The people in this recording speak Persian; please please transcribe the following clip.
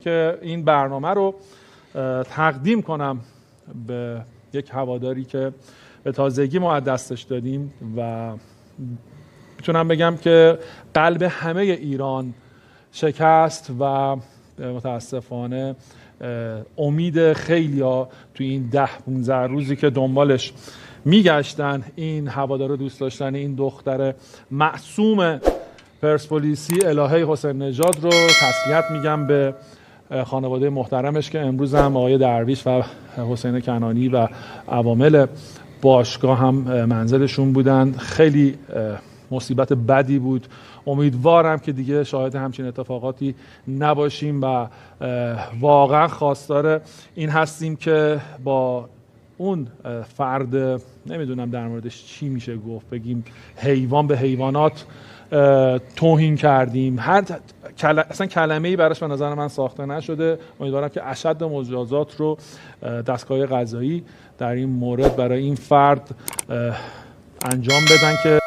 که این برنامه رو تقدیم کنم به یک هواداری که به تازگی ما از دستش دادیم و میتونم بگم که قلب همه ایران شکست و متاسفانه امید خیلیا توی این 10-15 روزی که دنبالش میگشتن این هوادار رو دوست داشتن این دختر معصوم پرسپولیسی الهه حسین نژاد رو تسلیت میگم به خانواده محترمش که امروز هم آقای درویش و حسین کنانی و عوامل باشگاه هم منزلشون بودن. خیلی مصیبت بدی بود. امیدوارم که دیگه شاهد همچین اتفاقاتی نباشیم و واقعا خواستار این هستیم که با اون فرد نمیدونم در موردش چی میشه گفت، بگیم حیوان به حیوانات توهین کردیم، اصلا کلمه‌ای براش به نظر من ساخته نشده. امیدوارم که اشد مجازات رو دستگاه قضایی در این مورد برای این فرد انجام بدن که